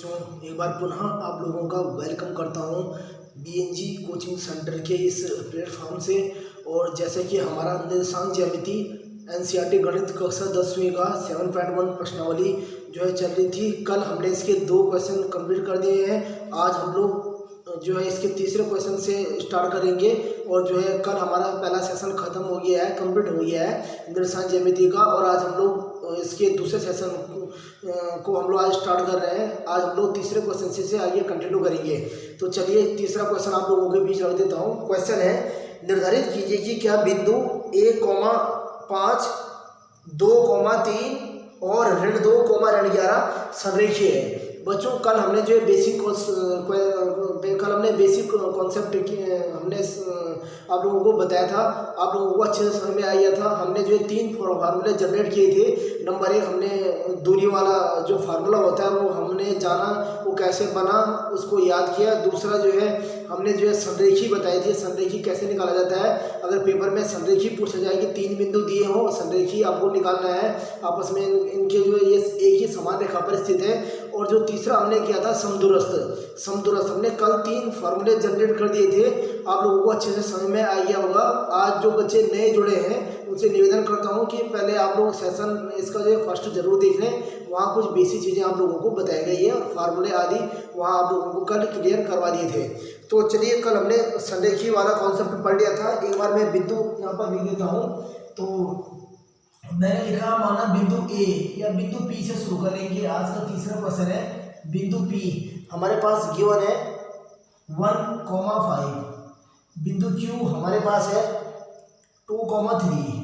बच्चों एक बार पुनः आप लोगों का वेलकम करता हूं बीएनजी कोचिंग सेंटर के इस प्लेटफॉर्म से। और जैसे कि हमारा निर्देशांक ज्यामिति एनसीईआरटी गणित कक्षा 10वीं का 7.1 प्रश्नावली जो है चल रही थी। कल हमने इसके 2 क्वेश्चन कंप्लीट कर दिए हैं। आज हम लोग जो है इसके तीसरे क्वेश्चन से स्टार्ट करेंगे। और जो है कल हमारा पहला सेशन खत्म हो गया है, कंप्लीट हो गया है निर्देशांक ज्यामिति का। और आज हम लोग इसके दूसरे सेशन को हम लोग आज स्टार्ट कर रहे हैं। आज हम लोग तीसरे क्वेश्चन से आगे कंटिन्यू करेंगे। तो चलिए तीसरा क्वेश्चन आप लोगों के बीच रख देता हूँ। क्वेश्चन है, निर्धारित कीजिए कि क्या बिंदु 1,5, 2,3 और ऋण 2, ऋण 11 संरेखीय है। बच्चों कल हमने जो बेसिक कॉन्सेप्ट हमने आप लोगों को बताया था, आप लोगों को अच्छे से समझ में आया था। हमने जो 3 फार्मूले जनरेट किए थे। नंबर 1 हमने दूरी वाला जो फार्मूला होता है वो हमने जाना, वो कैसे बना उसको याद किया। दूसरा जो है हमने जो है संरेखी बताई थी, संरेखी कैसे निकाला जाता है। अगर पेपर में संरेखी पूछा जाए कि 3 बिंदु दिए हों, संरेखी आपको निकालना है, आपस में इनके जो है ये एक ही समान रेखा पर स्थित है। और जो तीसरा हमने किया था समदूरस्थ हमने कल 3 फार्मूले जनरेट कर दिए थे। आप लोगों को अच्छे से समझ में आ गया होगा। आज जो बच्चे नए जुड़े हैं उनसे निवेदन करता हूं कि पहले आप लोग सेशन इसका जो है फर्स्ट जरूर देख लें। वहाँ कुछ बेसिक चीज़ें आप लोगों को बताई गई है और फार्मूले आदि वहाँ आप लोगों को कल क्लियर करवा दिए थे। तो चलिए कल हमने संरेखी वाला कॉन्सेप्ट पढ़ लिया था। एक बार मैं बिंदु यहाँ पर लिख देता हूँ। तो मैंने लिखा माना बिंदु ए या बिंदु पी से शुरू करेंगे। आज का तीसरा क्वेश्चन है बिंदु पी। हमारे पास गिवन है 1,5। बिंदु क्यू हमारे पास है 2,3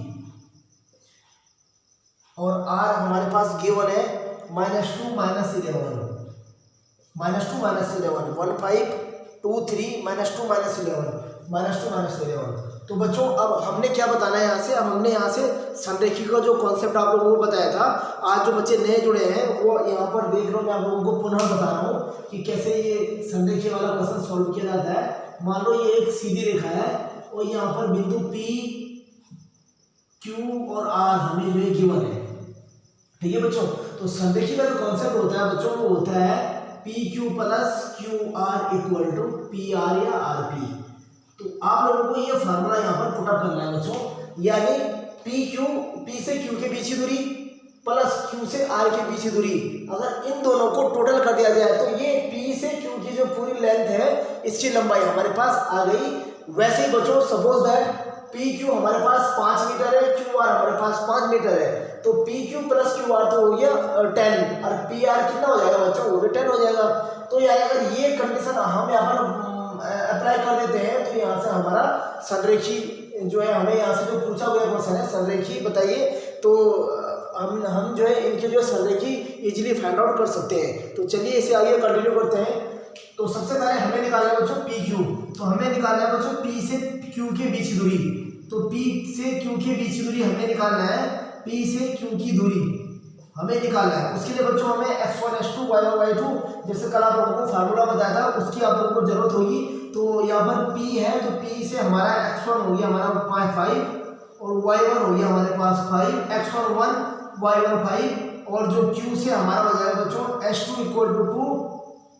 और आर हमारे पास गिवन है -2 -11। -2 -11 1 5 2 3 -2 -11 तो बच्चों अब हमने क्या बताना है यहाँ से। अब हमने यहाँ से संरेखी का जो कॉन्सेप्ट आप लोगों को बताया था। आज जो बच्चे नए जुड़े हैं वो यहाँ पर देख लो, मैं आप लोगों को पुनः बता रहा हूँ कि कैसे ये संरेखी वाला क्वेश्चन सॉल्व किया जाता है। मान लो ये एक सीधी रेखा है और यहाँ पर बिंदु पी, क्यू और आर हमें जो है गिवन है। ठीक है बच्चों, तो संरेखी का जो कॉन्सेप्ट होता है बच्चों वो होता है P Q plus Q R equal to P R या आर पी। तो आप लोगों को ये फार्मूला यहाँ पर पुटअप करना है बच्चों, यानी पी से क्यू के बीच की दूरी प्लस क्यू से आर के बीच की दूरी। अगर इन दोनों को टोटल कर दिया जाए तो ये पी से क्यू की जो पूरी लेंथ है इसकी लंबाई हमारे पास आ गई। वैसे ही बच्चों सपोज दैट पी क्यू हमारे पास 5 मीटर है, क्यू आर हमारे पास 5 मीटर है, तो P Q plus Q are तो हो गया 10 और पी आर कितना हो जाएगा बच्चों, वो भी 10 हो जाएगा। तो यार अगर ये कंडीशन हम यहाँ पर अप्लाई कर देते हैं तो यहाँ से हमारा संरेखी जो है, हमें यहाँ से जो पूछा गया क्वेश्चन है संरेखी बताइए, तो हम जो है इनके जो संरेखी इजीली फाइंड आउट कर सकते हैं। तो चलिए इसे आगे कंटिन्यू करते हैं। तो सबसे पहले हमें निकालना है बच्चों पी क्यू। तो हमें निकालना है बच्चों पी से क्यू के बीच की दूरी। तो पी से क्यू के बीच की दूरी हमें निकालना है, पी से क्यू की दूरी हमें निकालना है। उसके लिए बच्चों हमें x1 x2 y1 y2 जैसे कल आप लोगों को फार्मूला बताया था उसकी आप लोगों को जरूरत होगी। तो यहाँ पर p है तो p से हमारा x1 हो गया हमारा 5 और y1 हो गया हमारे पास 5, x1 1 y1 5 और जो q से हमारा हो जाएगा बच्चों h2 इक्वल टू 2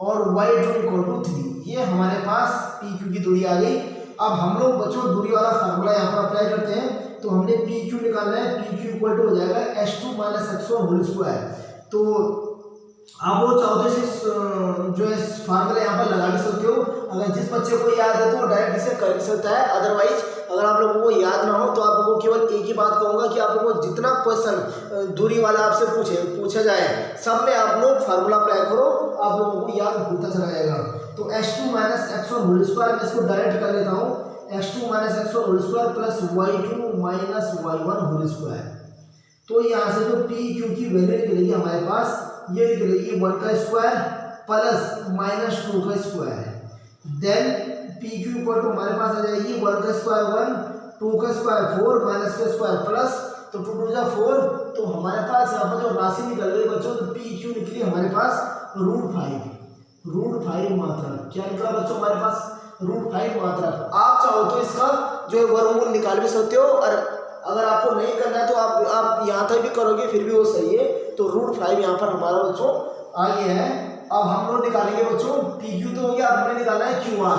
और y2 इक्वल टू 3। ये हमारे पास p q की दूरी आ गई। अब हम लोग बच्चों दूरी वाला फार्मूला यहाँ पर अप्लाई करते हैं। तो हमने पी क्यू निकालना है, पी क्यू इक्वल टू हो जाएगा h2 - x1 होल स्क्वायर। तो आप वो चाहो तो इस जो है फार्मूला यहाँ पर लगा भी सकते हो। अगर जिस बच्चे को याद है तो वो डायरेक्ट इसे कर भी सकता है। अदरवाइज अगर आप लोगों को याद ना हो तो आप लोगों को केवल एक ही बात कहूँगा कि आप लोगों को जितना क्वेश्चन दूरी वाला आपसे पूछा जाए सब में आप लोग फार्मूला अप्लाई करो, आप लोगों को याद होता चला जाएगा। तो h2 - x1 होल स्क्वायर मैं इसको डायरेक्ट कर लेता हूँ, h2 - x1 whole square plus y2 - y1 whole square. तो यहाँ से जो पी क्यू की वैल्यू निकलेगी हमारे पास ये निकलेगी 1 का स्क्वायर प्लस -2 का square. Then P Q equal to हमारे पास आ जाएगी 1 का स्क्वायर 1, 2 का स्क्वायर 4 माइनस का स्क्वायर प्लस, तो 2 2 जा 4। तो हमारे पास यहाँ पर जो राशि निकल गई बच्चों तो पी क्यू निकली हमारे पास √5 मात्रक। क्या निकला बच्चों हमारे पास √5 मात्रक। आप चाहो तो इसका जो है वर्गमूल निकाल भी सकते हो और अगर आपको नहीं करना है तो आप यहाँ तक भी करोगे फिर भी वो सही है। तो √5 यहाँ पर हमारा बच्चों आ गया है अब हम लोग निकालेंगे बच्चों पी क्यू तो हो गया, अब हमने निकाला है क्यू आर।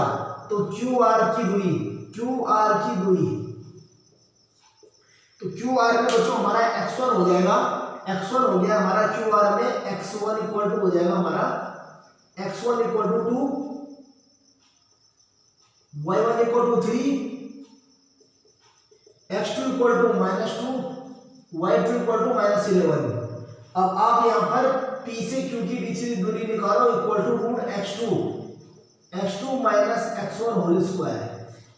तो क्यू आर की दूरी, क्यू आर की दूरी, तो क्यू आर में बच्चों हमारा x1 हो जाएगा, x1 हो गया हमारा क्यू आर में, x1 इक्वल टू हो जाएगा हमारा x1 equal to 2, y1 equal to 3, x2 equal to -2, y2 equal to -11। अब आप यहाँ पर p से q की बीच की दूरी निकालो, equal to root x2 minus x1 whole square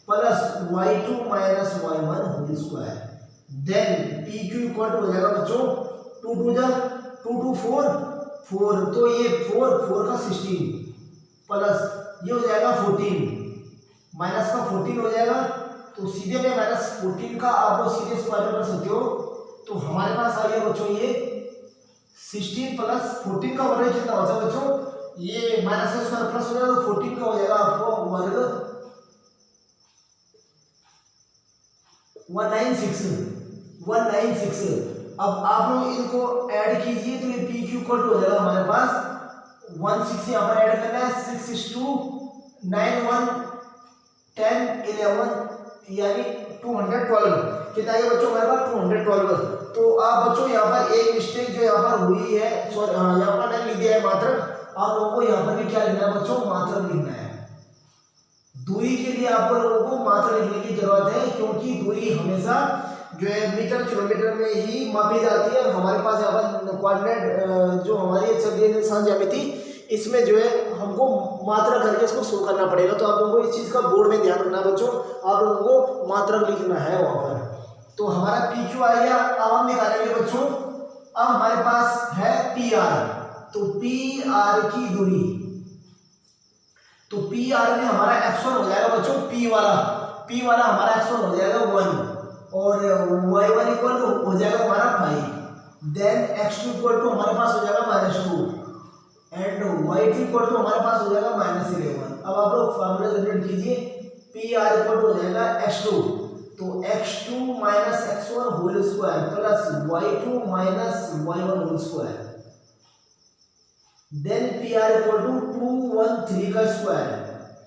plus y2 minus y1 whole square, then pq equal to हो जाएगा बच्चों 2 2 जा 2 2 4 4, तो ये 4 4 का 16 प्लस ये हो जाएगा 14, माइनस का 14 हो जाएगा, तो सीधे में -14 का आप सीधे स्क्वायर कर सकते हो। तो हमारे पास आ गया बच्चों ये 16 प्लस 14 का वर्ग कितना होता है बच्चों, ये माइनस का स्क्वायर प्लस हो जाएगा, तो 14 का हो जाएगा आपको वर्ग 196। अब आप लोग इनको ऐड कीजिए तो ये पी क्यू इक्वल टू हो जाएगा हमारे पास 16 यहाँ पर ऐड करना है, 6 6 2 9 1 10 11 यानी 212, कितना है बच्चों हमारे पास 212। तो आप बच्चों यहाँ पर एक मिस्टेक जो यहाँ पर हुई है, सॉरी हाँ यहाँ पर नहीं लिख दिया है मात्रक, आप लोगों को यहाँ पर भी क्या लिखना है बच्चों, मात्रक लिखना है। दूरी के लिए आप लोगों को मात्रक लिखने की जरूरत है, क्योंकि दूरी हमेशा जो है मीटर किलोमीटर में ही मापी जाती है। हमारे पास यहाँ पर कोऑर्डिनेट जो हमारी चल रही है निशान ज्यामिति, इसमें जो है हमको मात्रा करके इसको शो करना पड़ेगा। तो आप लोगों को इस चीज़ का बोर्ड में ध्यान रखना बच्चों, आप लोगों को मात्रक लिखना है वहाँ पर। तो हमारा पी क्यू आ गया, अब हम निकालेंगे बच्चों, अब हमारे पास है पी आर, तो पी आर की दूरी, तो पी आर में हमारा x1 हो जाएगा बच्चों, p वाला हमारा x1 हो जाएगा 1 और y1 इक्वल टू हो जाएगा हमारा 5, देन x2 इक्वल टू हमारे पास हो जाएगा -2 एंड y2 इक्वल टू हमारे पास हो जाएगा -11। अब आप लोग फार्मूला जनरेट कीजिए, पी आर इक्वल टू हो जाएगा x2, तो x2 minus x1 whole square plus y2 minus y1 whole square, then P R equal to 213 का स्क्वायर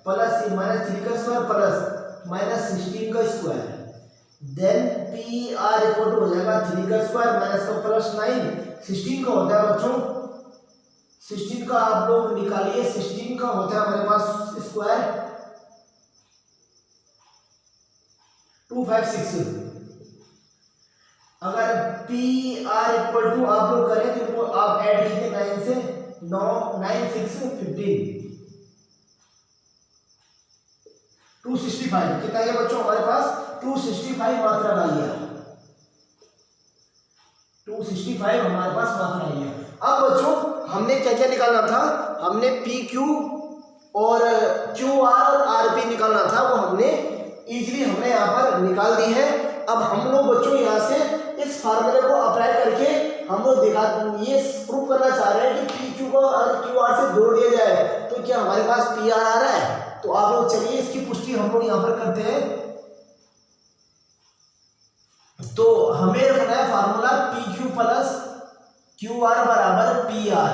प्लस -3 का स्क्वायर प्लस -16 का square, then P R equal to हो जाएगा 3 का square minus का प्लस 9, 16 का होता है बच्चों, 16 का आप लोग निकालिए, 16 का होता है हमारे पास स्क्वायर 256। अगर पी आर इक्वल टू आप लोग करें तो आप ऐड कीजिए 9 से 9 9 6 15 265, कितना है बच्चों हमारे पास 265 मात्रा आ गया, 265 हमारे पास मात्रा आ गया। अब बच्चों हमने क्या क्या निकालना था, हमने पी क्यू और क्यू आर और आर पी निकालना था, वो हमने इजीली हमने यहाँ पर निकाल दी है। अब हम लोग बच्चों यहाँ से इस फार्मूले को अप्लाई करके हम लोग ये प्रूव करना चाह रहे हैं कि पी क्यू को और क्यू आर से जोड़ दिया जाए तो क्या हमारे पास पी आर आ रहा है। तो आप लोग चलिए इसकी पुष्टि हम लोग यहाँ पर करते हैं। तो हमें रखना है formula P Q plus Q are बराबर पी आर।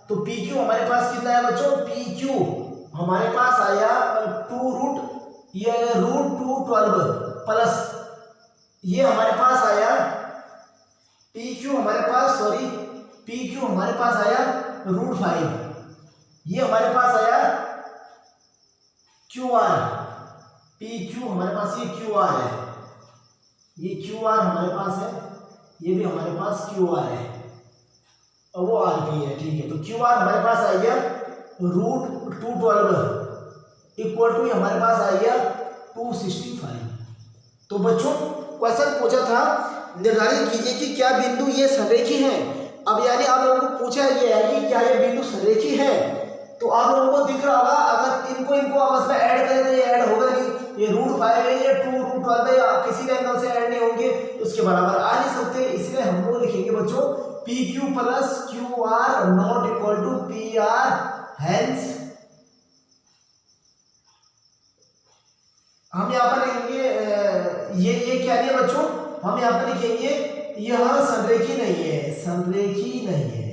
तो पी क्यू हमारे पास कितना है बच्चों, पी क्यू हमारे पास आया 2√212 प्लस ये हमारे पास आया पी क्यू हमारे पास आया √5, ये हमारे पास आया क्यू आर, पी क्यू हमारे पास ये क्यू आर है, ये क्यू आर हमारे पास है, ये भी हमारे पास क्यू आर है और वो आर पी है, ठीक है। तो क्यू आर हमारे पास आ गया √212 इक्वल टू हमारे पास आ गया 265। तो बच्चों क्वेश्चन पूछा था निर्धारित कीजिए कि क्या बिंदु ये संरेखी है। अब यानी आप लोगों को पूछा ये है कि क्या ये बिंदु संरेखी है, तो आप लोगों को दिख रहा होगा अगर इनको आपस में ऐड करें तो ये ऐड होगा नहीं, ये √5 है, ये 2√12 है, आप किसी भी एंगल से ऐड नहीं होंगे, उसके बराबर आ नहीं सकते। इसलिए हम लोग लिखेंगे बच्चों P Q plus Q R not equal to P R, hence हम यहाँ पर लिखेंगे ये क्या है बच्चों, हम यहाँ पर लिखेंगे यह संरेखी नहीं है, संरेखी नहीं है,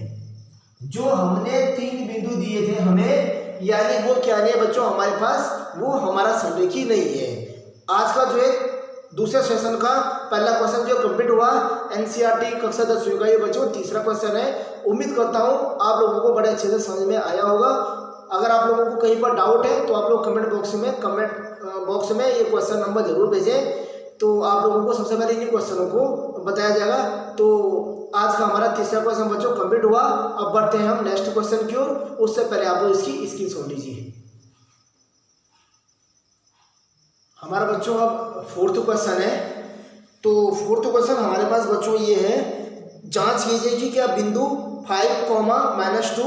जो हमने 3 बिंदु दिए थे हमें, यानी वो क्या नहीं है बच्चों हमारे पास, वो हमारा संरेखी नहीं है। आज का जो है दूसरे सेशन का पहला क्वेश्चन जो कंप्लीट हुआ, एनसीईआरटी कक्षा 10वीं का ये बच्चों तीसरा क्वेश्चन है। उम्मीद करता हूँ आप लोगों को बड़े अच्छे से समझ में आया होगा। अगर आप लोगों को कहीं पर डाउट है तो आप लोग कमेंट बॉक्स में ये क्वेश्चन नंबर जरूर भेजें, तो आप लोगों को सबसे पहले इन क्वेश्चनों को बताया जाएगा। तो आज का हमारा तीसरा क्वेश्चन बच्चों कंप्लीट हुआ। अब बढ़ते हैं हम नेक्स्ट क्वेश्चन की ओर। उससे पहले आप लोग इसकी स्क्रीनशॉट लीजिए। हमारा बच्चों अब फोर्थ क्वेश्चन है। तो फोर्थ क्वेश्चन हमारे पास बच्चों ये है, जांच कीजिए कि क्या बिंदु 5, -2,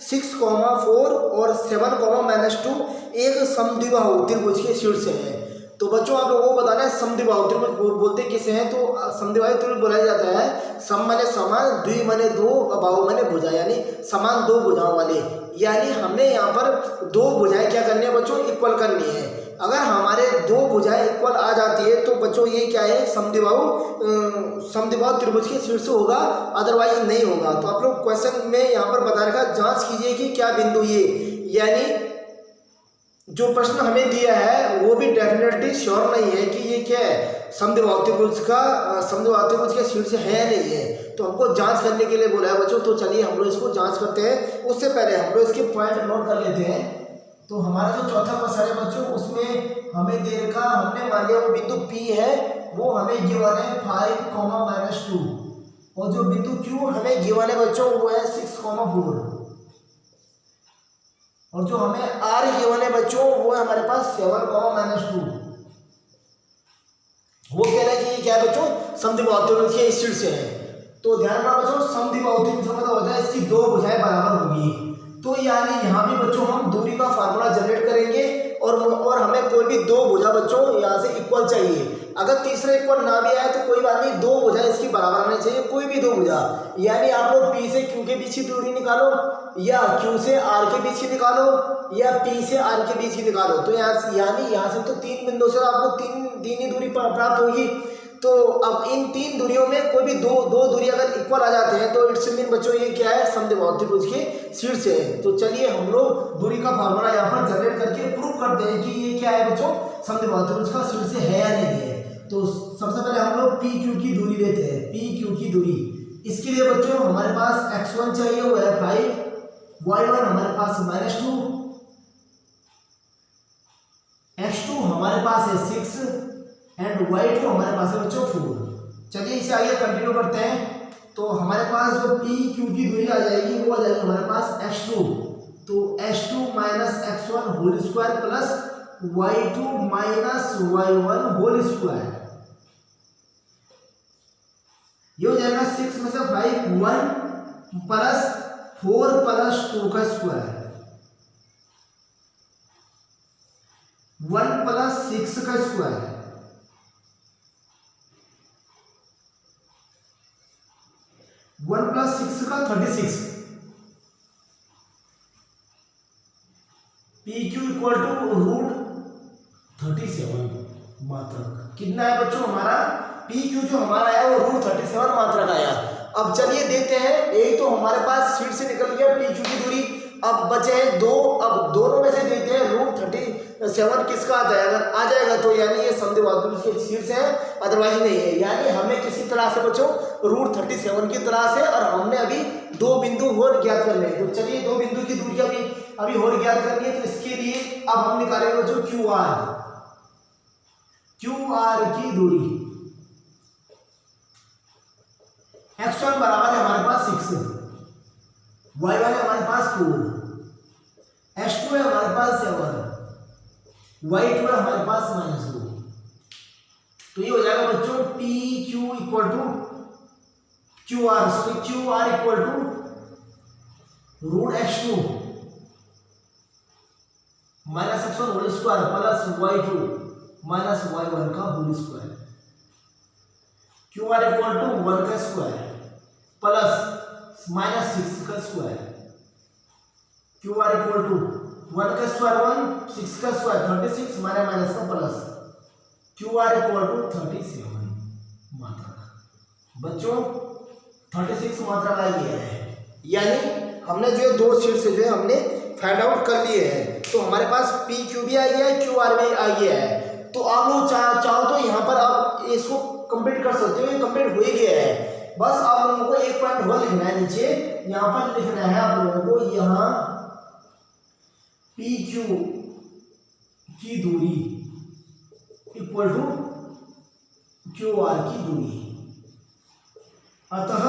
6, 4 और 7, -2 एक समद्विबाहु त्रिभुज के शीर्ष है। तो बच्चों आप लोगों को बताना है समद्विबाहु त्रिभुज बोलते किसे हैं, तो समद्विबाहु त्रिभुज बोला जाता है सम माने समान, द्वि माने दो, बाहु माने भुजा, यानी समान दो भुजाओं वाले। यानी हमें यहाँ पर दो भुजाएं क्या करनी है बच्चों, इक्वल करनी है। अगर हमारे दो भुजाएं इक्वल आ जाती है तो बच्चों ये क्या है, समद्विबाहु त्रिभुज के शीर्ष होगा, अदरवाइज नहीं होगा। तो आप लोग क्वेश्चन में यहाँ पर बता रखा, जांच कीजिए कि क्या बिंदु ये, यानी जो प्रश्न हमें दिया है वो भी डेफिनेटली श्योर नहीं है कि ये क्या है, समद्विबाहु त्रिभुज के शीर्ष है या नहीं है। तो हमको जांच करने के लिए बोला है बच्चों। तो चलिए हम लोग इसको जांच करते हैं। उससे पहले हम लोग इसके पॉइंट नोट कर लेते हैं। तो हमारा जो चौथा क्वेश्चन है बच्चों, उसमें हमें दे रखा, हमने मान लिया वो बिंदु P है, वो हमें गिवन है 5, -2, और जो बिंदु Q हमें गिवन है बच्चों वो है 6, 4, और जो हमें R गिवन है बच्चों वो है हमारे पास 7, -2। वो कह रहा है कि ये क्या है बच्चों, समद्विबाहु त्रिभुज के शीर्ष है। तो ध्यान रखना बच्चों, समद्विबाहु त्रिभुज मतलब होता है इसकी दो भुजाएं बराबर होगी। तो यानी यहाँ भी बच्चों हम दूरी का फार्मूला जनरेट करेंगे और हमें कोई भी दो भुजा बच्चों यहाँ से इक्वल चाहिए। अगर तीसरा इक्वल ना भी आए तो कोई बात नहीं, दो भुजा इसकी बराबर आनी चाहिए, कोई भी दो भुजा। यानी आप लोग P से Q के बीच की दूरी निकालो, या Q से R के बीच की निकालो, या P से R के बीच की निकालो। तो यानी यहाँ से तो 3 बिंदु से आपको तीन ही दूरी प्राप्त होगी। तो अब इन 3 दूरियों में कोई भी दो दूरी अगर इक्वल आ जाते हैं तो इट्स मीन बच्चों ये क्या है, समद्विबाहु त्रिभुज के शीर्ष है। तो चलिए हम लोग दूरी का फार्मूला यहाँ पर जनरेट करके प्रूव करते हैं कि ये क्या है बच्चों, समद्विबाहु त्रिभुज का शीर्ष है या नहीं है। तो सबसे पहले हम लोग PQ की दूरी लेते हैं, PQ की दूरी। इसके लिए बच्चों हमारे पास x1 चाहिए, वो है 5, y1 हमारे पास -2, x2 हमारे पास है 6 एंड y2 हमारे पास है बच्चों 4। चलिए इसे आगे कंटिन्यू करते हैं। तो हमारे पास जो PQ की दूरी आ जाएगी वो आ जाएगी हमारे पास h2। तो h2 - x1 whole square plus y2 - y1 whole square, ये हो जाएगा 6 में से 5 1 प्लस 4 प्लस 2 का स्क्वायर, 1 प्लस 6 का स्क्वायर, 1 प्लस 6 का 36। PQ इक्वल टू √37 मात्रक। कितना है बच्चों हमारा PQ जो हमारा है वो √37 मात्रक आया। अब चलिए देखते हैं, एक तो हमारे पास शीट से निकल गया PQ की दूरी, अब बचे हैं दो। अब दोनों में से देखते हैं √37 किसका आता है। अगर आ जाएगा तो यानी ये समद्विबाहु त्रिभुज के शीर्ष है, अदरवाइज नहीं है। यानी हमें किसी तरह से बच्चों √37 की तरह से, और हमने अभी दो बिंदु और ज्ञात करने हैं। तो चलिए दो बिंदु की दूरी अभी और ज्ञात करनी है। तो इसके लिए अब हम निकालेंगे बच्चों QR की दूरी। x1 बराबर है हमारे पास 6, y1 है हमारे पास 4, h2 है हमारे पास 7, y2 है हमारे पास -2। तो ये हो जाएगा बच्चों PQ equal to QR equal to √x2 - x1 whole square plus y2 - y1 का whole square. QR equal to 1 का स्क्वायर प्लस -6 का स्क्वायर। QR इक्वल टू 1 का स्क्वायर 1, 6 का स्क्वायर 36 माइनस का प्लस। QR इक्वल टू 37 मात्रा। बच्चों 36 मात्रा का ये है, यानी हमने जो है 2 सीट से जो है हमने फाइंड आउट कर लिए हैं। तो हमारे पास पी क्यू भी आ गया है, क्यू आर भी आ गया है। तो आप लोग चाहो तो यहाँ पर आप इसको कंप्लीट कर सकते हो, ये कंप्लीट हो ही गया है। बस आप लोगों को एक पॉइंट और लिखना है नीचे, यहाँ पर लिखना है आप लोगों को, यहाँ पी क्यू की दूरी इक्वल टू क्यू आर की दूरी। अतः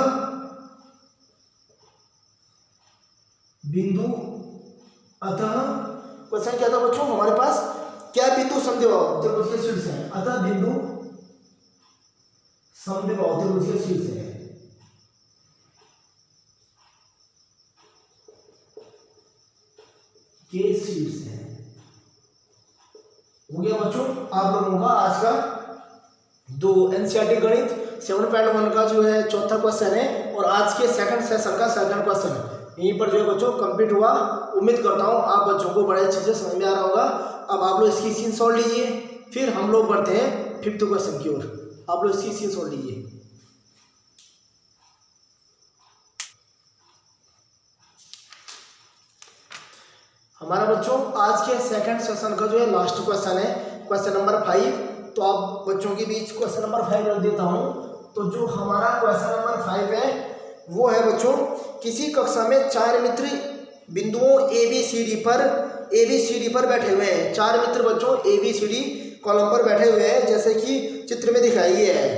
क्वेश्चन क्या था बच्चों, हमारे पास क्या बिंदु समद्विबाहु त्रिभुजीय शीर्ष है। अतः बिंदु समद्विबाहु त्रिभुजीय शीर्ष है। के शीर्ष है। हो गया बच्चों आप लोगों का आज का 2 एनसीईआरटी गणित 7.1 का जो है चौथा क्वेश्चन है, और आज के सेकंड सेशन का सेकंड क्वेश्चन यहीं पर जो है बच्चों कंप्लीट हुआ। उम्मीद करता हूँ आप बच्चों को बड़े अच्छे से समझ में आ रहा होगा। अब आप लोग इसकी स्क्रीनशॉट लीजिए, फिर हम लोग बढ़ते हैं 5th क्वेश्चन की ओर। आप लोग इसकी स्क्रीनशॉट लीजिए। हमारा बच्चों आज के सेकंड सेशन का जो है लास्ट क्वेश्चन है, क्वेश्चन नंबर 5। तो आप बच्चों के बीच क्वेश्चन नंबर 5 रख देता हूँ। तो जो हमारा क्वेश्चन नंबर 5 है वो है बच्चों, किसी कक्षा में 4 मित्र बिंदुओं ए बी सी डी पर बैठे हुए हैं। 4 मित्र बच्चों A B C D column पर बैठे हुए हैं, जैसे कि चित्र में दिखाई गया है।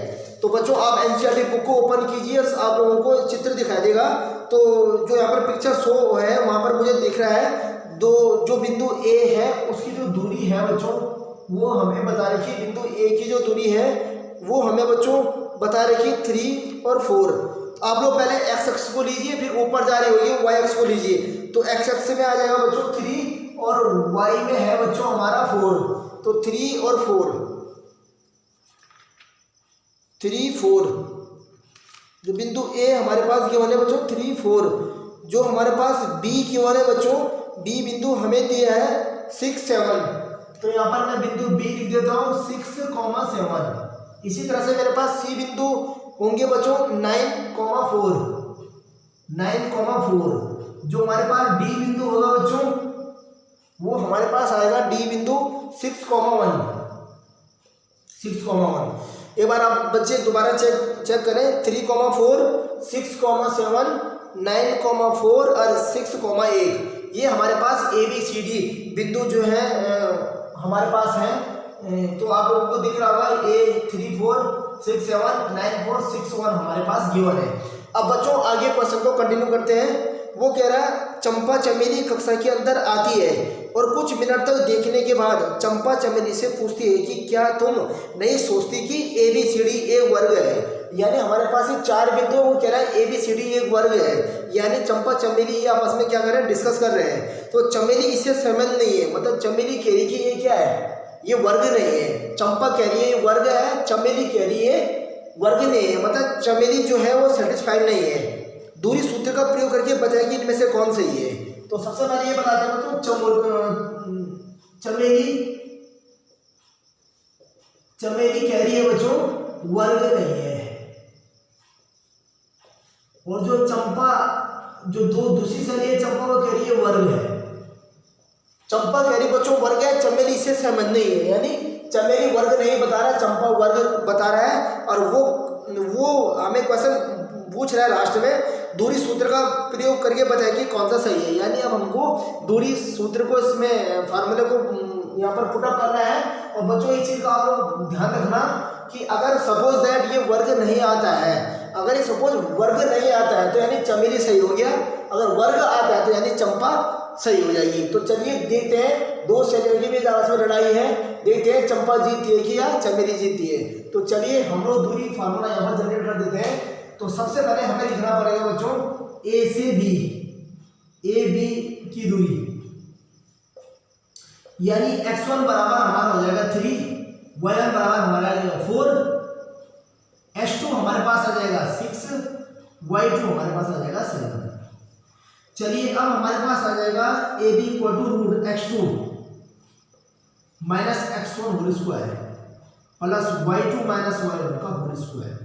तो बच्चों आप एनसीईआरटी बुक को ओपन कीजिए और आप लोगों को चित्र दिखाई देगा। तो जो यहाँ पर पिक्चर शो है वहाँ पर मुझे दिख रहा है जो बिंदु ए है उसकी जो दूरी है बच्चों वो हमें बता रखी है। बिंदु ए की जो दूरी है वो हमें बच्चों बता रखी 3 और 4। आप लोग पहले एक्स अक्ष को लीजिए, फिर ऊपर जा रहे होइए वाई अक्ष को लीजिए। तो एक्स अक्ष में आ जाएगा बच्चों 3 और वाई में है बच्चों हमारा 4। तो 3 और 4, 3 4 जो बिंदु ए हमारे पास गिवन है बच्चों 3 4। जो हमारे पास बी गिवन है बच्चों, बी बिंदु हमें दिया है 6 7। तो यहाँ पर मैं बिंदु बी लिख देता हूँ 6, 7। इसी तरह से मेरे पास सी बिंदु होंगे बच्चों 9, 4 जो हमारे पास डी बिंदु होगा बच्चों वो हमारे पास आएगा डी बिंदु 6, 1। एक बार आप बच्चे दोबारा चेक करें, 3, 4 6, 7 9, 4 और 6, 1 ये हमारे पास ए बी सी डी बिंदु जो है हमारे पास है। तो आप लोगों को दिख रहा होगा ए 3 4 6 7 9 4 6 1 हमारे पास गिवन है। अब बच्चों आगे क्वेश्चन को कंटिन्यू करते हैं। वो कह रहा है चंपा चमेली कक्षा के अंदर आती है और कुछ मिनट तक देखने के बाद चंपा चमेली से पूछती है कि क्या तुम नहीं सोचती कि ए बी सी डी एक वर्ग है। यानी हमारे पास ये 4 बिंदु वो कह रहा है ए बी सी डी एक वर्ग है। यानी चंपा चमेली ये आपस में क्या कर रहे हैं, डिस्कस कर रहे हैं। तो चमेली इससे सहमत नहीं है, मतलब चमेली कह रही कि ये क्या है, ये वर्ग नहीं है। चंपा कह रही है ये वर्ग है, चमेली कह रही है वर्ग नहीं है, मतलब चमेली जो है वो सेटिस्फाइड नहीं है। दूरी सूत्र का प्रयोग करके बताया कि इनमें से कौन सही है। तो सबसे पहले ये बताते हैं चमेली कह रही है बच्चों वर्ग नहीं है, और जो चंपा जो दूसरी सहेली है चंपा वो कह रही है वर्ग है। चंपा कह रही बच्चों वर्ग है, चमेली इससे सहमत नहीं है। यानी चमेली वर्ग नहीं बता रहा, चंपा वर्ग बता रहा है। और वो हमें क्वेश्चन पूछ रहा है लास्ट में दूरी सूत्र का प्रयोग करके बताया कि कौन सा सही है। यानी अब हमको दूरी सूत्र को इसमें फार्मूले को यहाँ पर पुटअप करना है। और बच्चों इस चीज़ का आप लोग ध्यान रखना कि अगर सपोज दैट ये वर्ग नहीं आता है, अगर ये सपोज वर्ग नहीं आता है तो यानी चमेली सही हो गया, अगर वर्ग आता है तो यानी चंपा सही हो जाएगी। तो चलिए देखते हैं, 2 सहेलियों के बीच आपस में लड़ाई है, देखते हैं चंपा जीतती है कि या चमेली जीतती है। तो चलिए हम लोग दूरी फार्मूला यहाँ पर जनरेट कर देते हैं। तो सबसे पहले हमें लिखना पड़ेगा बच्चों ए से बी, ए बी की दूरी, यानी x1 बराबर हमारा हो जाएगा 3, y1 बराबर हमारा आ जाएगा 4, h2 हमारे पास आ जाएगा 6, y2 हमारे पास आ जाएगा 7। चलिए अब हमारे पास आ जाएगा A B equal to root x2 minus x1 whole square plus y2 minus y1 का whole square.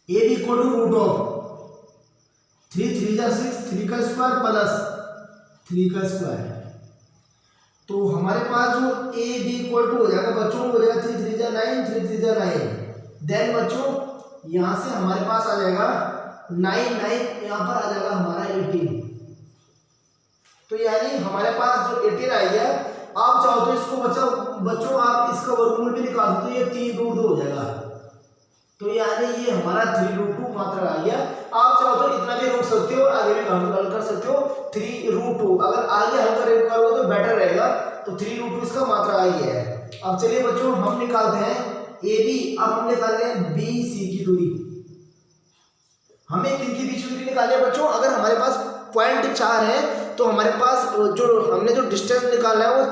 A B equal to root of 3 3 जा 6, 3 का स्क्वायर प्लस 3 का स्क्वायर। तो हमारे पास जो ए बी इक्वल टू हो जाएगा बच्चों, हो जाएगा 3 3 जा 9, 3 3 जा 9। देन बच्चों यहाँ से हमारे पास आ जाएगा 9 9, यहाँ पर आ जाएगा हमारा 18। तो यानी हमारे पास जो 18 आ गया। आप चाहो तो इसको बच्चों आप इसका वर्गमूल भी निकाल सकते हो, ये 3√2 हो जाएगा। तो यानी ये हमारा 3√2 मात्रा आ गया। आप चाहो तो इतना भी रोक सकते हो, आगे भी हल कर सकते हो 3√2। अगर आगे हल करो तो बेटर रहेगा। तो 3√2 इसका मात्रा आ गया है। अब चलिए बच्चों हम निकालते हैं ए बी। अब हम निकालते हैं बी सी की दूरी। हमें किनकी बीच की दूरी निकालनी है बच्चों? अगर हमारे पास पॉइंट 4 है तो हमारे पास जो हमने जो डिस्टेंस निकाला है वो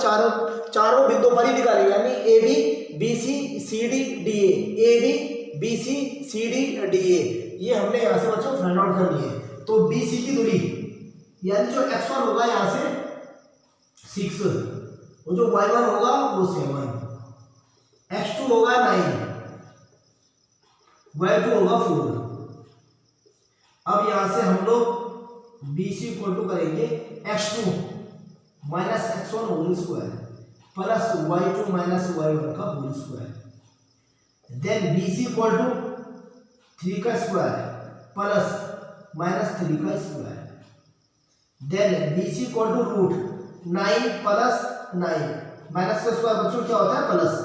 चारों बिंदुओं पर ही निकालेंगे, यानी A B B C C D D A B B C C D D A. ये हमने यहाँ से बच्चों फाइंड आउट करनी है। तो बी सी की दूरी यानी जो x1 होगा यहाँ से 6, वो जो y1 होगा वो 7, x2 होगा 9, y2 होगा 4। अब यहाँ से हम लोग BC इक्वल टू करेंगे x2 minus x1 whole square plus y2 minus y1 का whole square. Then BC equal to 3 का स्क्वायर प्लस माइनस 3 का square. Then BC equal to root 9 plus 9 minus का स्क्वायर बच्चों क्या होता है? प्लस।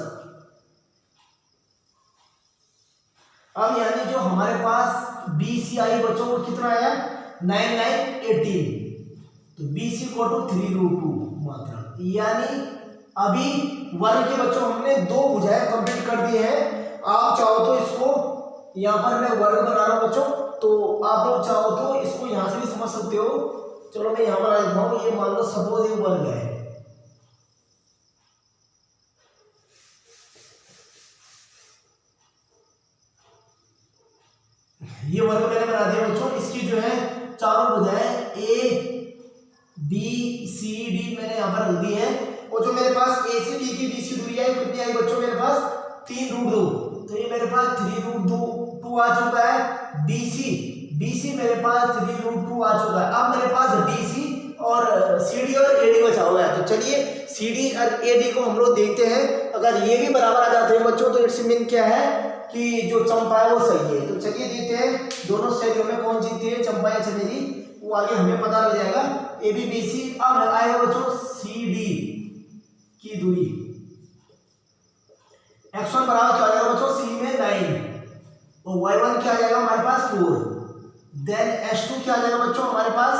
अब यानी जो हमारे पास BC आई बच्चों को कितना आया? 9 9 18। तो BC इक्वल टू 3√2 मात्रा। यानी अभी वर्ग के बच्चों हमने 2 भुजाएं कंप्लीट कर दिए हैं। आप चाहो तो इसको यहाँ पर मैं वर्ग बना रहा हूँ बच्चों, तो आप लोग चाहो तो इसको यहाँ से भी समझ सकते हो। चलो मैं यहाँ पर आ जाता हूँ। ये मान लो सपोज ये वर्ग है, ये वर्ग मैंने बना दिया बच्चों। इसकी जो है चारों भुजाएं ए बी सी डी मैंने यहाँ पर रख दी है। और जो मेरे पास ए से डी की बीच की दूरी है कितनी आई बच्चों? मेरे पास 3√2। तो ये मेरे पास 3√2 आ चुका है। BC मेरे पास 3√2 आ चुका है। अब मेरे पास DC और CD और AD बचा हुआ है। तो चलिए CD और AD को हम लोग देखते हैं। अगर ये भी बराबर आ जाते हैं बच्चों तो इट्स मीन क्या है कि जो चंपा है वो सही है। तो चलिए देखते हैं दोनों श्रेणियों में कौन जीतती है, चंपा या चमेली, वो आगे हमें पता लग जाएगा। AB BC। अब आएगा बच्चों CD की दूरी। x1 बराबर क्या आ जाएगा बच्चों? C में 9 और y1 क्या आ जाएगा हमारे पास? 4। देन h2 क्या आ जाएगा बच्चों हमारे पास?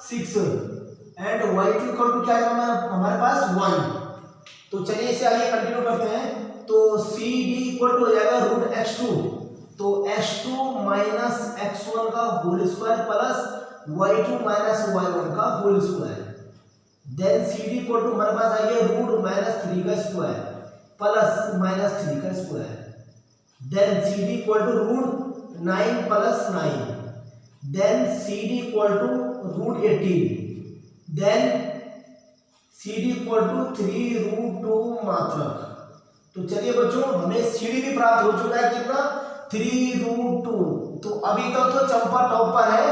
6 एंड y2 इक्वल टू क्या आ जाएगा हमारे पास? 1। तो चलिए इसे आगे कंटिन्यू करते हैं। तो CD इक्वल टू हो जाएगा रूट x2। तो x2 माइनस x1 का whole square plus y2 minus y1 का whole square. Then CD equal to हमारे पास आ गया रूट माइनस 3 का स्क्वायर प्लस माइनस 3 का square. Then CD equal to root 9 plus 9। Then CD equal to root 18। Then CD equal to 3√2 मात्रक। तो चलिए बच्चों हमें CD भी प्राप्त हो चुका है कितना? 3√2। तो अभी तक तो चंपा टॉप पर है,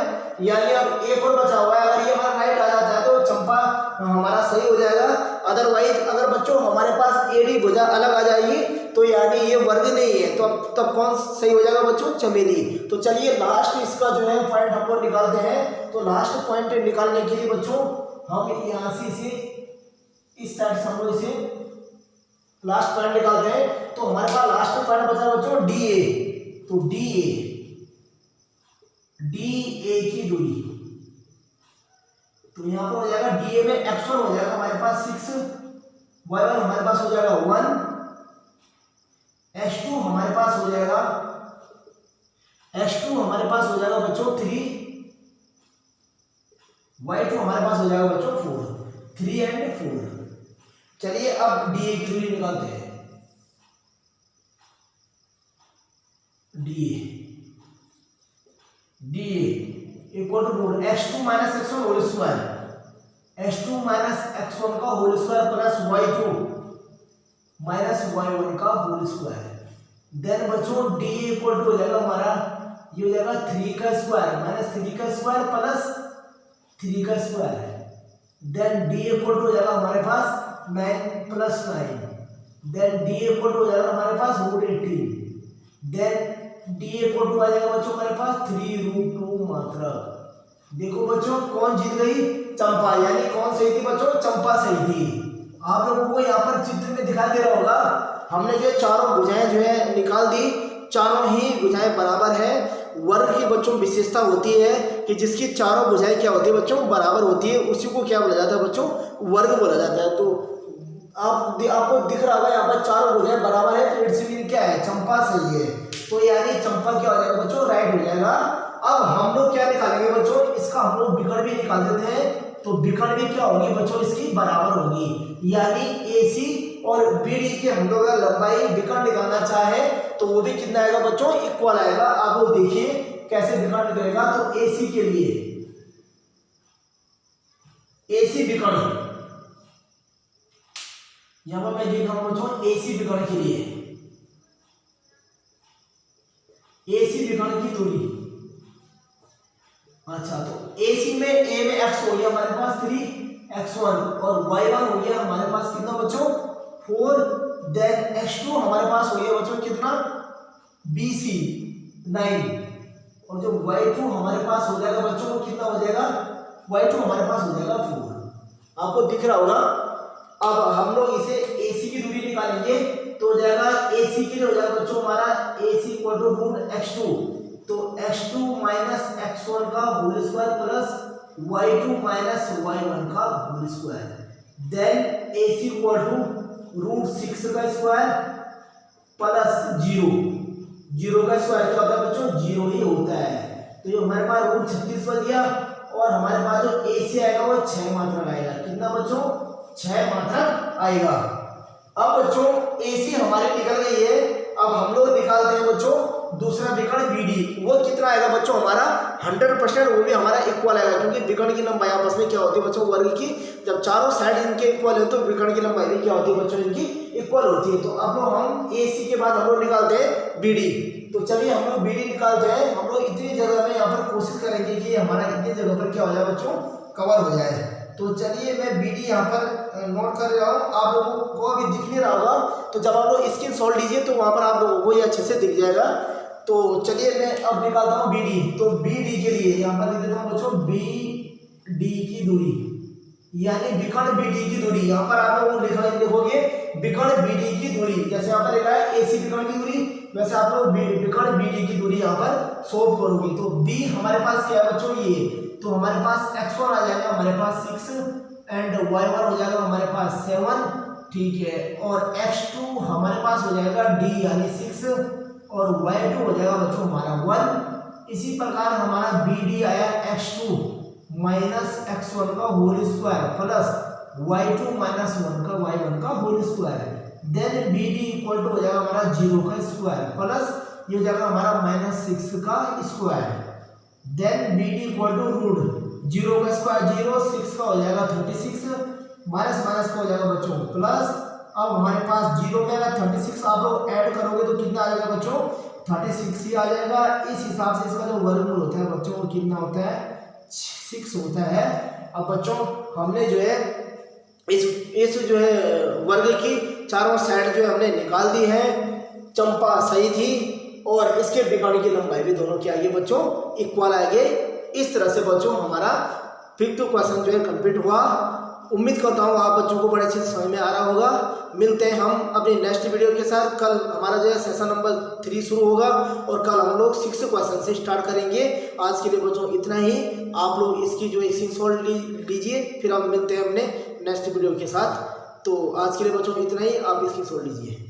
यानी अब एक और बचा हुआ है। अगर ये हमारा राइट आ जाता है तो चंपा हमारा सही हो जाएगा। अदरवाइज अगर बच्चों हमारे पास AD भुजा अलग आ जाएगी तो यानी ये वर्ग नहीं है, तो तब कौन सही हो जाएगा बच्चों? चमेली। तो चलिए लास्ट इसका जो है पॉइंट हम लोग निकालते हैं। तो लास्ट पॉइंट निकालने के लिए बच्चों हम यहाँ से इसे इस साइड से हम लोग इसे लास्ट पॉइंट निकालते हैं। तो हमारे पास लास्ट पॉइंट बचा बच्चों DA। तो DA की दूरी, तो यहाँ पर हो जाएगा DA में x1 हो जाएगा हमारे पास 6, y1 हमारे पास हो जाएगा 1, h2 हमारे पास हो जाएगा बच्चों 3, y2 हमारे पास हो जाएगा बच्चों 4, 3 एंड 4। चलिए अब DA की दूरी निकालते हैं। DA equal to root x2 minus x1 whole square, x2 minus x1 का whole square plus y2 minus y1 का होल स्क्वायर। देन बच्चों DA इक्वल टू हो जाएगा हमारा ये हो जाएगा 3 का स्क्वायर माइनस 3 का स्क्वायर प्लस 3 का square. Then D equal to हो जाएगा हमारे पास 9 plus 9। Then D equal to हो जाएगा हमारे पास √18। देन डी इक्वल टू आ जाएगा बच्चों हमारे पास 3√2 मात्रा। देखो बच्चों कौन जीत गई? चंपा। यानी कौन सही थी बच्चों? चंपा सही थी। आप लोगों को यहाँ पर चित्र में दिखाई दे रहा होगा, हमने जो चारों भुजाएं जो है निकाल दी, चारों ही भुजाएं बराबर है। वर्ग की बच्चों विशेषता होती है कि जिसकी चारों भुजाएं क्या होती है बच्चों? बराबर होती है, उसी को क्या बोला जाता है बच्चों? वर्ग बोला जाता है। तो आपको दिख रहा होगा यहाँ पर चारों भुजाएं बराबर है, तो इट्स मीन क्या है? चंपा सही है। तो यानी चंपा क्या हो जाएगा बच्चों? राइट हो जाएगा। अब हम लोग क्या निकालेंगे बच्चों? इसका हम लोग विकर्ण भी निकाल देते हैं। तो विकर्ण भी क्या होगी बच्चों? इसकी बराबर होगी। यानी AC और BD की हम लोग अगर लंबाई विकर्ण निकालना चाहे तो वो भी कितना आएगा बच्चों? इक्वल आएगा। आप लोग देखिए कैसे विकर्ण निकलेगा। तो AC के लिए AC विकर्ण यहां पर मैं देख रहा हूं बच्चों AC विकर्ण के लिए AC विकर्ण की दूरी। अच्छा, तो AC में A में x हो गया हमारे पास 3x1 और y1 हो गया हमारे पास कितना बच्चों? 4। देन x2 हमारे पास हो गया बच्चों कितना? BC 9 और जो y2 हमारे पास हो जाएगा बच्चों कितना हो जाएगा? y2 हमारे पास हो जाएगा 4। आपको दिख रहा होगा। अब हम लोग इसे AC की दूरी निकालेंगे तो हो जाएगा AC के लिए हो जाएगा बच्चों हमारा AC = √x2। तो x2 माइनस x1 का whole square plus y2 minus y1 का होल स्क्वायर। देन AC √6 का स्क्वायर प्लस 0 का स्क्वायर क्या होता है बच्चों? 0 ही होता है। तो जो हमारे पास √36 बच गया और हमारे पास जो AC आएगा वो 6 मात्रा आएगा। कितना बच्चों? 6 मात्रा आएगा। अब बच्चों AC हमारे निकल गई है। अब हम लोग निकालते हैं बच्चों दूसरा विकर्ण BD। वो कितना आएगा बच्चों? हमारा 100%, वो भी हमारा इक्वल आएगा, क्योंकि विकर्ण की लंबाई आपस में क्या होती है बच्चों? वर्ग की। जब चारों साइड इनके इक्वल है तो विकर्ण की लंबाई भी क्या होती है बच्चों? इनकी इक्वल होती है। तो अब लोग हम AC के बाद हम लोग निकालते हैं BD। तो चलिए हम लोग BD निकालते हैं। हम लोग इतनी जगह में यहाँ पर कोशिश करेंगे कि हमारा इतनी जगह पर क्या हो जाए बच्चों? कवर हो जाए। तो चलिए मैं BD यहाँ पर नोट कर रहा हूँ, आप लोगों को अभी दिख नहीं रहा होगा। तो जब आप लोग स्क्रीन शॉट लीजिए तो वहाँ पर आप लोगों को ये अच्छे से दिख जाएगा। तो चलिए मैं अब निकालता हूँ BD। तो BD के लिए यहाँ पर लिख देता हूँ बच्चों BD की दूरी, यानी विकर्ण BD की दूरी। यहाँ पर आप लोग लिखोगे विकर्ण BD की दूरी। जैसे यहाँ पर लिखा है AC विकर्ण की दूरी, वैसे आप लोग विकर्ण BD की दूरी यहाँ पर सोल्व करोगे। तो B हमारे पास क्या है बच्चों? ये तो हमारे पास x1 आ जाएगा हमारे पास 6 एंड y1 हो जाएगा हमारे पास 7, ठीक है। और x2 हमारे पास हो जाएगा D यानी 6 और y2 हो जाएगा बच्चों हमारा 1। इसी प्रकार हमारा BD आया x2 माइनस x1 का whole square plus y2 minus 1 का y1 का whole square. Then BD equal to हो जाएगा हमारा 0 का स्क्वायर प्लस ये हो जाएगा हमारा -6 का square. Then BD equal to √0 का स्क्वायर 0, 6 का हो जाएगा 36 माइनस का हो जाएगा बच्चों प्लस। अब हमारे पास 0 में अगर 36 आप लोग ऐड करोगे तो कितना आ जाएगा बच्चों? 36 ही आ जाएगा। इस हिसाब से इसका जो वर्गमूल होता है बच्चों वो कितना होता है? 6 होता है। अब बच्चों हमने जो है इस जो है वर्ग की चारों साइड जो है हमने निकाल दी है। चंपा सही थी और इसके विकर्ण की लंबाई भी दोनों की आएगी बच्चों इक्वल आएगी। इस तरह से बच्चों हमारा 5th क्वेश्चन जो है कंप्लीट हुआ। उम्मीद करता हूँ आप बच्चों को बड़े अच्छे से समझ में आ रहा होगा। मिलते हैं हम अपनी नेक्स्ट वीडियो के साथ। कल हमारा जो है सेशन नंबर 3 शुरू होगा और कल हम लोग 6th क्वेश्चन से स्टार्ट करेंगे। आज के लिए बच्चों इतना ही। आप लोग इसकी जो है स्क्रीनशॉट लीजिए, फिर हम मिलते हैं अपने नेक्स्ट वीडियो के साथ। तो आज के लिए बच्चों इतना ही, आप स्क्रीनशॉट लीजिए।